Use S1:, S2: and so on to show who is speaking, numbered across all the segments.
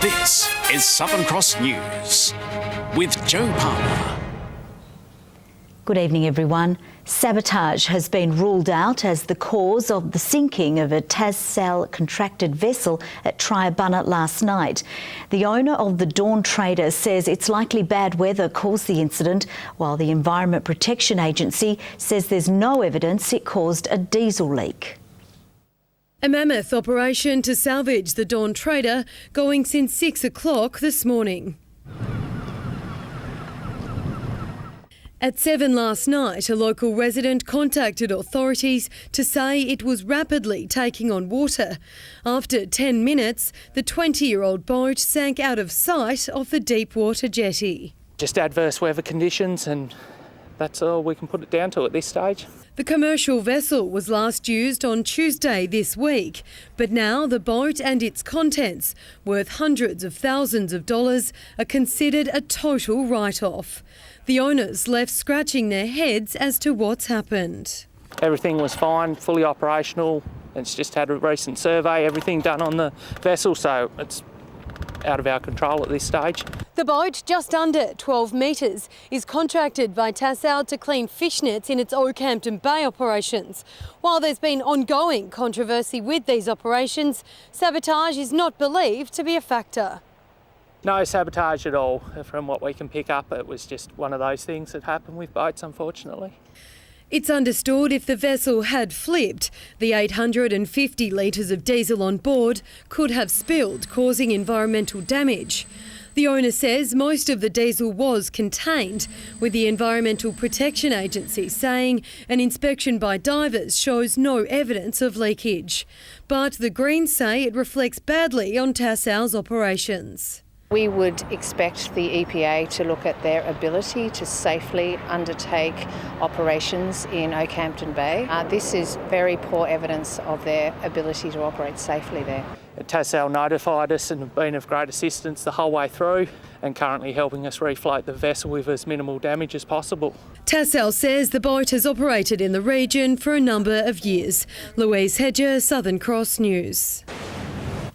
S1: This is Southern Cross News with Joe Palmer.
S2: Good evening, everyone. Sabotage has been ruled out as the cause of the sinking of a TasSal contracted vessel at Triathlon last night. The owner of the Dawn Trader says it's likely bad weather caused the incident, while the Environment Protection Agency says there's no evidence it caused a diesel leak.
S3: A mammoth operation to salvage the Dawn Trader going since 6 o'clock this morning. At 7 last night, a local resident contacted authorities to say it was rapidly taking on water. After 10 minutes, the 20-year-old boat sank out of sight off the deep water jetty.
S4: Just adverse weather conditions, and that's all we can put it down to at this stage.
S3: The commercial vessel was last used on Tuesday this week, but now the boat and its contents, worth hundreds of thousands of dollars, are considered a total write-off. The owners left scratching their heads as to what's happened.
S4: Everything was fine, fully operational. It's just had a recent survey, everything done on the vessel, so it's out of our control at this stage.
S3: The boat, just under 12 metres, is contracted by TasWater to clean fish nets in its Okehampton Bay operations. While there's been ongoing controversy with these operations, sabotage is not believed to be a factor.
S4: No sabotage at all. From what we can pick up, it was just one of those things that happen with boats, unfortunately.
S3: It's understood if the vessel had flipped, the 850 litres of diesel on board could have spilled, causing environmental damage. The owner says most of the diesel was contained, with the Environmental Protection Agency saying an inspection by divers shows no evidence of leakage. But the Greens say it reflects badly on TasSal's operations.
S5: We would expect the EPA to look at their ability to safely undertake operations in Okehampton Bay. This is very poor evidence of their ability to operate safely there.
S4: TasSal notified us and have been of great assistance the whole way through, and currently helping us refloat the vessel with as minimal damage as possible.
S3: TasSal says the boat has operated in the region for a number of years. Louise Hedger, Southern Cross News.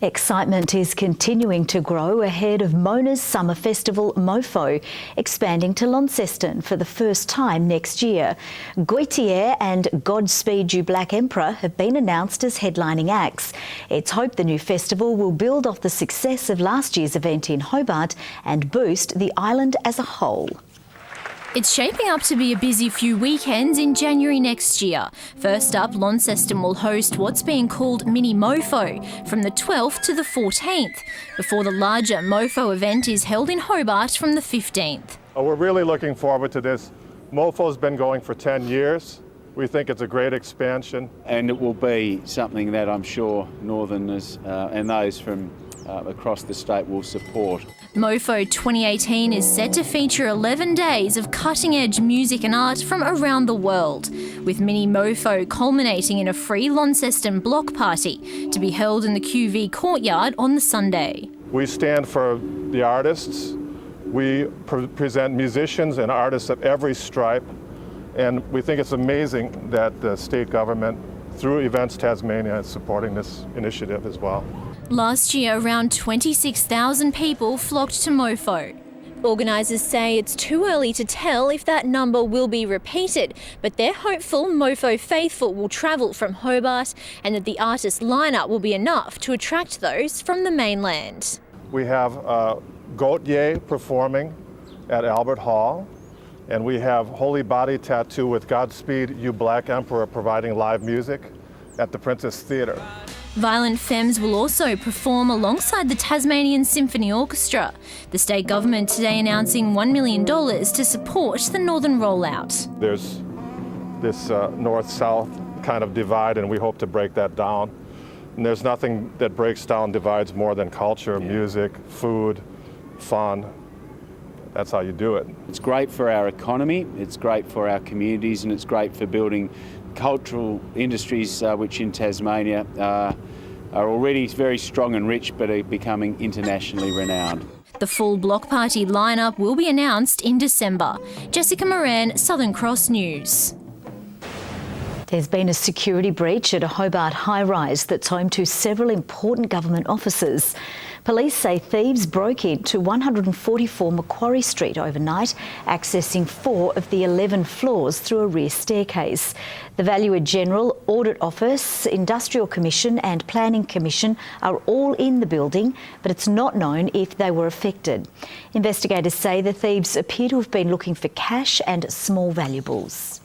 S2: Excitement is continuing to grow ahead of Mona's summer festival Mofo, expanding to Launceston for the first time next year. Goitier and Godspeed You Black Emperor have been announced as headlining acts. It's hoped the new festival will build off the success of last year's event in Hobart and boost the island as a whole.
S6: It's shaping up to be a busy few weekends in January next year. First up, Launceston will host what's being called Mini Mofo from the 12th to the 14th, before the larger Mofo event is held in Hobart from the 15th.
S7: We're really looking forward to this. Mofo's been going for 10 years. We think it's a great expansion.
S8: And it will be something that I'm sure Northerners and those from across the state will support.
S6: Mofo 2018 is set to feature 11 days of cutting-edge music and art from around the world, with Mini Mofo culminating in a free Launceston block party to be held in the QV courtyard on the Sunday.
S7: We stand for the artists. We present musicians and artists of every stripe, and we think it's amazing that the state government, through Events Tasmania, is supporting this initiative as well.
S6: Last year, around 26,000 people flocked to Mofo. Organisers say it's too early to tell if that number will be repeated, but they're hopeful Mofo faithful will travel from Hobart and that the artist lineup will be enough to attract those from the mainland.
S7: We have Gautier performing at Albert Hall, and we have Holy Body Tattoo with Godspeed You Black Emperor providing live music at the Princess Theatre.
S6: Violent Femmes will also perform alongside the Tasmanian Symphony Orchestra. The state government today announcing $1 million to support the northern rollout.
S7: There's this north-south kind of divide, and we hope to break that down. And there's nothing that breaks down divides more than culture, music, food, fun. That's how you do it.
S8: It's great for our economy, it's great for our communities, and it's great for building cultural industries which in Tasmania are already very strong and rich but are becoming internationally renowned.
S6: The full block party lineup will be announced in December. Jessica Moran, Southern Cross News.
S2: There's been a security breach at a Hobart high-rise that's home to several important government offices. Police say thieves broke into 144 Macquarie Street overnight, accessing 4 of the 11 floors through a rear staircase. The Valuer General, Audit Office, Industrial Commission and Planning Commission are all in the building, but it's not known if they were affected. Investigators say the thieves appear to have been looking for cash and small valuables.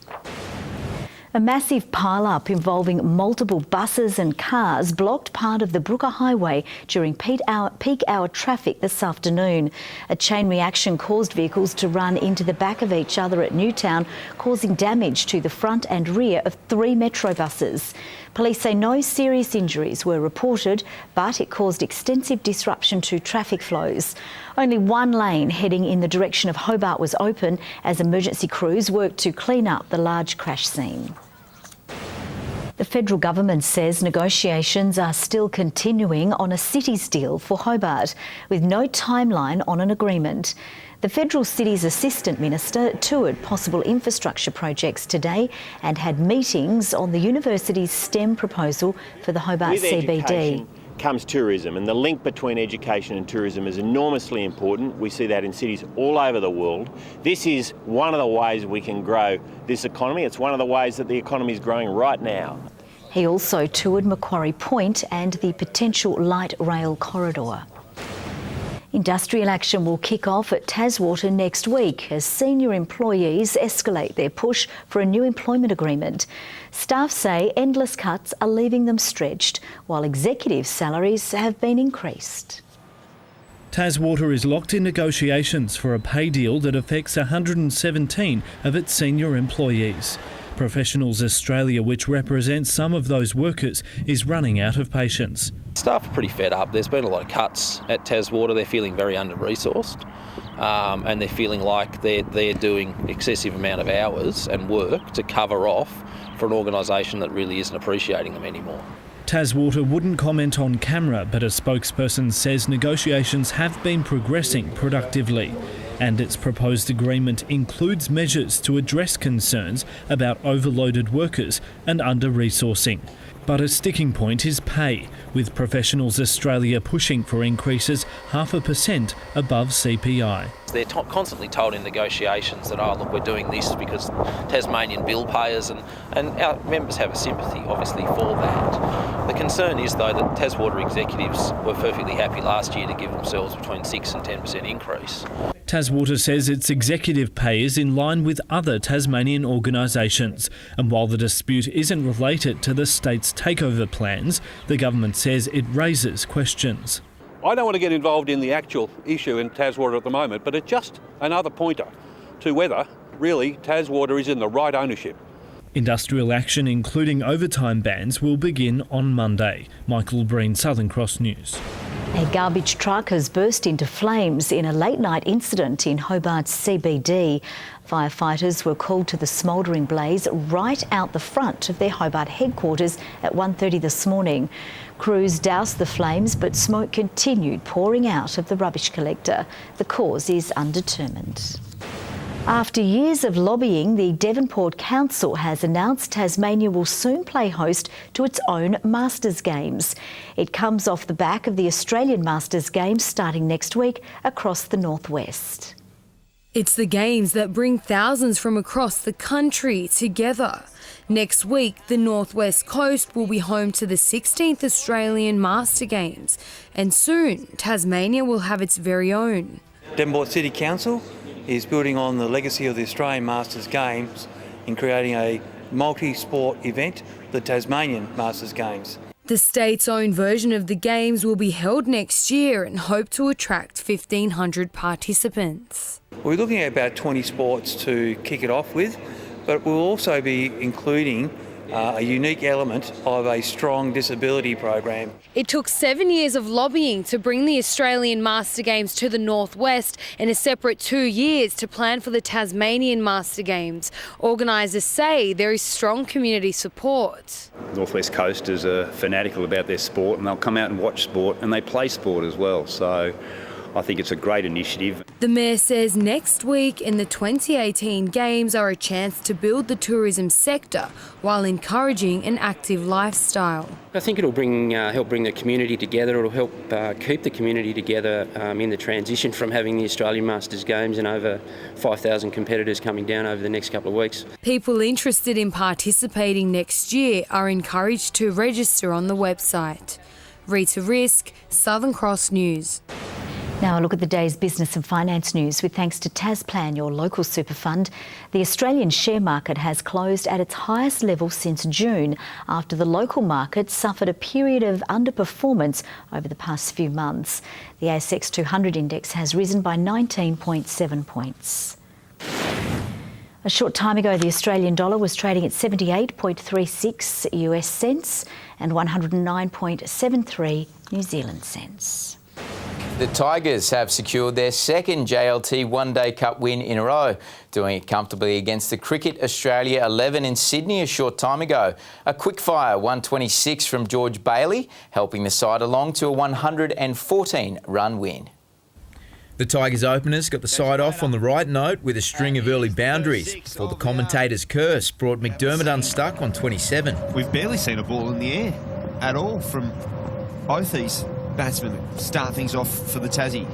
S2: A massive pile-up involving multiple buses and cars blocked part of the Brooker Highway during peak hour traffic this afternoon. A chain reaction caused vehicles to run into the back of each other at Newtown, causing damage to the front and rear of 3 Metro buses. Police say no serious injuries were reported, but it caused extensive disruption to traffic flows. Only one lane heading in the direction of Hobart was open as emergency crews worked to clean up the large crash scene. The federal government says negotiations are still continuing on a cities deal for Hobart, with no timeline on an agreement. The federal city's assistant minister toured possible infrastructure projects today and had meetings on the university's STEM proposal for the Hobart CBD.
S9: Comes tourism, and the link between education and tourism is enormously important. We see that in cities all over the world. This is one of the ways we can grow this economy. It's one of the ways that the economy is growing right now.
S2: He also toured Macquarie Point and the potential light rail corridor. Industrial action will kick off at TasWater next week as senior employees escalate their push for a new employment agreement. Staff say endless cuts are leaving them stretched, while executive salaries have been increased.
S10: TasWater is locked in negotiations for a pay deal that affects 117 of its senior employees. Professionals Australia, which represents some of those workers, is running out of patience.
S11: Staff are pretty fed up. There's been a lot of cuts at TasWater. They're feeling very under-resourced and they're feeling like they're doing excessive amount of hours and work to cover off for an organisation that really isn't appreciating them anymore.
S10: TasWater wouldn't comment on camera, but a spokesperson says negotiations have been progressing productively, and its proposed agreement includes measures to address concerns about overloaded workers and under-resourcing. But a sticking point is pay, with Professionals Australia pushing for increases 0.5% above CPI.
S11: They're constantly told in negotiations that, oh look, we're doing this because Tasmanian bill payers, and our members have a sympathy obviously for that. The concern is though that TasWater executives were perfectly happy last year to give themselves between 6 and 10% increase.
S10: TasWater says its executive pay is in line with other Tasmanian organisations, and while the dispute isn't related to the state's takeover plans, the government says it raises questions.
S12: I don't want to get involved in the actual issue in TasWater at the moment, but it's just another pointer to whether really TasWater is in the right ownership.
S10: Industrial action, including overtime bans, will begin on Monday. Michael Breen, Southern Cross News.
S2: A garbage truck has burst into flames in a late-night incident in Hobart's CBD. Firefighters were called to the smouldering blaze right out the front of their Hobart headquarters at 1:30 this morning. Crews doused the flames, but smoke continued pouring out of the rubbish collector. The cause is undetermined. After years of lobbying, the Devonport Council has announced Tasmania will soon play host to its own Masters Games. It comes off the back of the Australian Masters Games starting next week across the northwest.
S3: It's the games that bring thousands from across the country together. Next week, the Northwest Coast will be home to the 16th Australian Master Games, and soon Tasmania will have its very own.
S13: Devonport City Council is building on the legacy of the Australian Masters Games in creating a multi-sport event, the Tasmanian Masters Games.
S3: The state's own version of the Games will be held next year and hope to attract 1,500 participants.
S13: We're looking at about 20 sports to kick it off with, but we'll also be including a unique element of a strong disability program.
S3: It took 7 years of lobbying to bring the Australian Master Games to the Northwest and a separate 2 years to plan for the Tasmanian Master Games. Organisers say there is strong community support.
S14: Northwest Coasters are fanatical about their sport, and they'll come out and watch sport, and they play sport as well. So I think it's a great initiative.
S3: The Mayor says next week in the 2018 Games are a chance to build the tourism sector while encouraging an active lifestyle.
S15: I think it'll help bring the community together. It'll help keep the community together in the transition from having the Australian Masters Games and over 5,000 competitors coming down over the next couple of weeks.
S3: People interested in participating next year are encouraged to register on the website. Rita Risk, Southern Cross News.
S2: Now a look at the day's business and finance news with thanks to TasPlan, your local super fund. The Australian share market has closed at its highest level since June after the local market suffered a period of underperformance over the past few months. The ASX 200 index has risen by 19.7 points. A short time ago, the Australian dollar was trading at 78.36 US cents and 109.73 New Zealand cents.
S16: The Tigers have secured their second JLT One Day Cup win in a row, doing it comfortably against the Cricket Australia 11 in Sydney a short time ago. A quick-fire 126 from George Bailey, helping the side along to a 114-run win.
S17: The Tigers openers got the side off on the right note with a string of early boundaries before the commentator's curse brought McDermott unstuck on 27.
S18: We've barely seen a ball in the air at all from both these batsmen that start things off for the Tassie.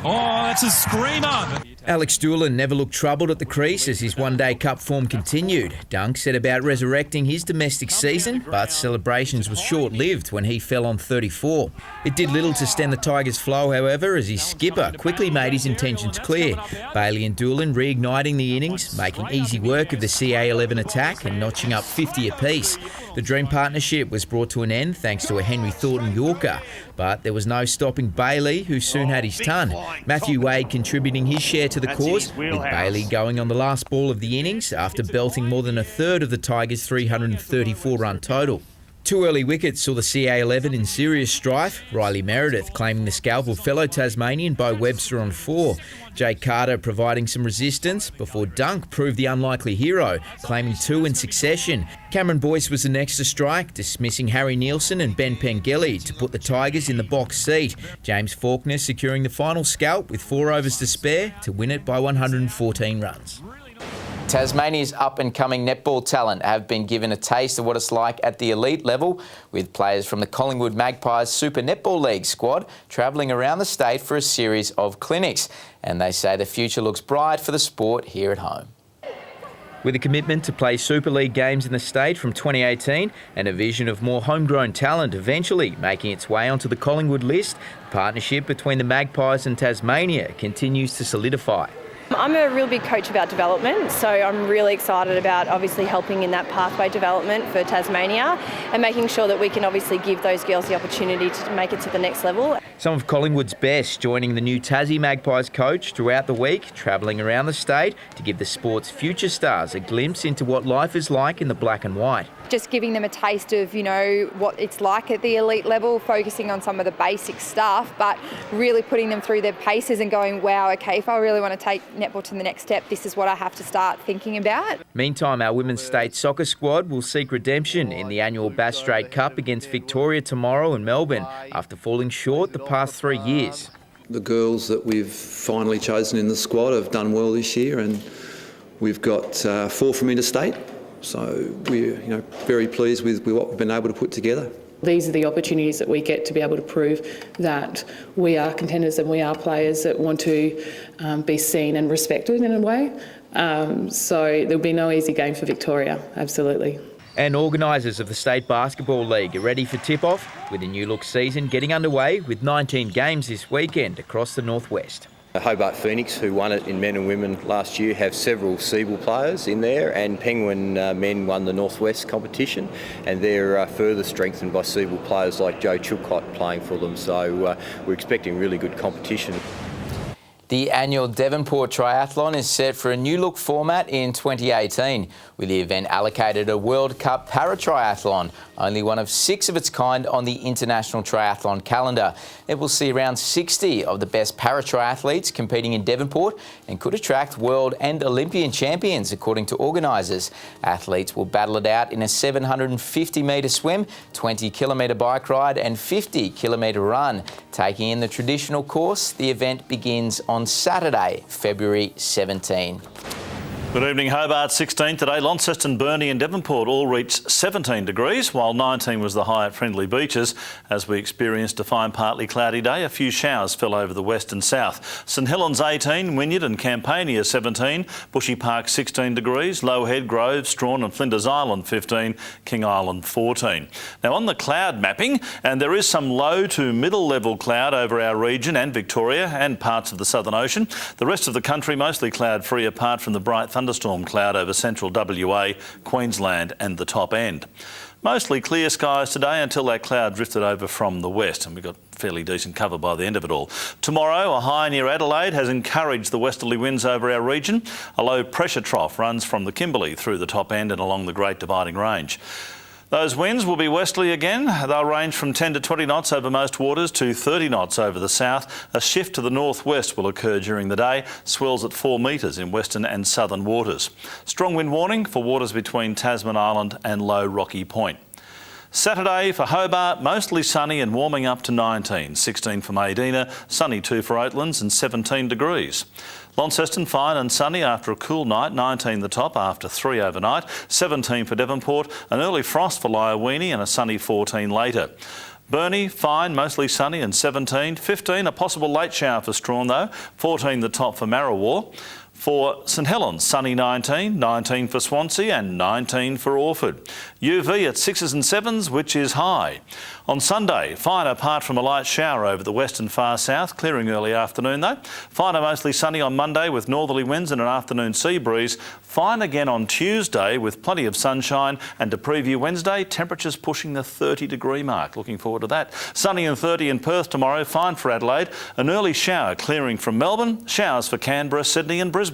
S19: Oh, that's a screamer!
S17: Alex Doolan never looked troubled at the crease as his one-day cup form continued. Dunk set about resurrecting his domestic season, but celebrations were short-lived when he fell on 34. It did little to stem the Tigers' flow, however, as his skipper quickly made his intentions clear. Bailey and Doolan reigniting the innings, making easy work of the CA11 attack and notching up 50 apiece. The dream partnership was brought to an end thanks to a Henry Thornton Yorker, but there was no stopping Bailey, who soon had his ton. Matthew Wade contributing his share to the cause, with Bailey going on the last ball of the innings after belting more than a third of the Tigers' 334-run total. Two early wickets saw the CA11 in serious strife, Riley Meredith claiming the scalp of fellow Tasmanian Bo Webster on 4. Jake Carter providing some resistance before Dunk proved the unlikely hero, claiming 2 in succession. Cameron Boyce was the next to strike, dismissing Harry Nielsen and Ben Pengelly to put the Tigers in the box seat. James Faulkner securing the final scalp with 4 overs to spare to win it by 114 runs.
S16: Tasmania's up-and-coming netball talent have been given a taste of what it's like at the elite level, with players from the Collingwood Magpies Super Netball League squad travelling around the state for a series of clinics. And they say the future looks bright for the sport here at home.
S17: With a commitment to play Super League games in the state from 2018 and a vision of more homegrown talent eventually making its way onto the Collingwood list, the partnership between the Magpies and Tasmania continues to solidify.
S20: I'm a real big coach about development, so I'm really excited about obviously helping in that pathway development for Tasmania and making sure that we can obviously give those girls the opportunity to make it to the next level.
S17: Some of Collingwood's best joining the new Tassie Magpies coach throughout the week, travelling around the state to give the sport's future stars a glimpse into what life is like in the black and white.
S21: Just giving them a taste of, what it's like at the elite level, focusing on some of the basic stuff, but really putting them through their paces and going, wow, okay, if I really want to take netball to the next step, this is what I have to start thinking about.
S17: Meantime, our women's state soccer squad will seek redemption in the annual Bass Strait Cup against Victoria tomorrow in Melbourne after falling short the past 3 years.
S22: The girls that we've finally chosen in the squad have done well this year, and we've got 4 from interstate. So we're very pleased with what we've been able to put together.
S23: These are the opportunities that we get to be able to prove that we are contenders and we are players that want to be seen and respected in a way. So there'll be no easy game for Victoria, absolutely.
S17: And organisers of the State Basketball League are ready for tip-off, with the new look season getting underway with 19 games this weekend across the northwest.
S24: Hobart Phoenix, who won it in men and women last year, have several Siebel players in there, and Penguin men won the Northwest competition, and they're further strengthened by Siebel players like Joe Chilcott playing for them, so we're expecting really good competition.
S16: The annual Devonport triathlon is set for a new look format in 2018, with the event allocated a World Cup para-triathlon, only one of 6 of its kind on the international triathlon calendar. It will see around 60 of the best para-triathletes competing in Devonport and could attract world and Olympian champions, according to organisers. Athletes will battle it out in a 750-metre swim, 20-kilometre bike ride and 50-kilometre run. Taking in the traditional course, the event begins on Saturday, February 17.
S1: Good evening. Hobart 16 today. Launceston, Burnie and Devonport all reached 17 degrees, while 19 was the high at Friendly Beaches. As we experienced a fine partly cloudy day, a few showers fell over the west and south. St Helens 18, Wynyard and Campania 17, Bushy Park 16 degrees, Low Head, Grove, Strawn and Flinders Island 15, King Island 14. Now on the cloud mapping, and there is some low to middle level cloud over our region and Victoria and parts of the Southern Ocean. The rest of the country mostly cloud free apart from the bright thunderstorm cloud over central WA, Queensland and the top end. Mostly clear skies today until that cloud drifted over from the west, and we got fairly decent cover by the end of it all. Tomorrow, a high near Adelaide has encouraged the westerly winds over our region. A low pressure trough runs from the Kimberley through the top end and along the Great Dividing Range. Those winds will be westerly again. They'll range from 10 to 20 knots over most waters to 30 knots over the south. A shift to the northwest will occur during the day. Swells at 4 metres in western and southern waters. Strong wind warning for waters between Tasman Island and Low Rocky Point. Saturday for Hobart, mostly sunny and warming up to 19. 16 for Maydena, sunny too for Oatlands and 17 degrees. Launceston fine and sunny after a cool night, 19 the top after 3 overnight, 17 for Devonport, an early frost for Lyowini and a sunny 14 later. Burnie fine, mostly sunny and 17, 15 a possible late shower for Strawn though, 14 the top for Marrawar. For St Helens, sunny 19, 19 for Swansea and 19 for Orford. UV at 6s and 7s, which is high. On Sunday, fine apart from a light shower over the west and far south, clearing early afternoon though. Fine and mostly sunny on Monday with northerly winds and an afternoon sea breeze. Fine again on Tuesday with plenty of sunshine, and to preview Wednesday, temperatures pushing the 30-degree mark. Looking forward to that. Sunny and 30 in Perth tomorrow, fine for Adelaide. An early shower clearing from Melbourne, showers for Canberra, Sydney and Brisbane.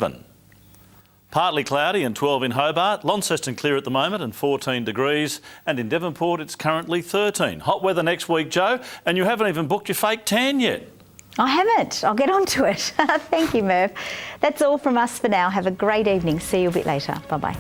S1: Partly cloudy and 12 in Hobart, Launceston clear at the moment and 14 degrees, and in Devonport it's currently 13. Hot weather next week, Joe, and you haven't even booked your fake tan yet.
S2: I haven't. I'll get on to it. Thank you, Merv. That's all from us for now. Have a great evening. See you a bit later. Bye-bye.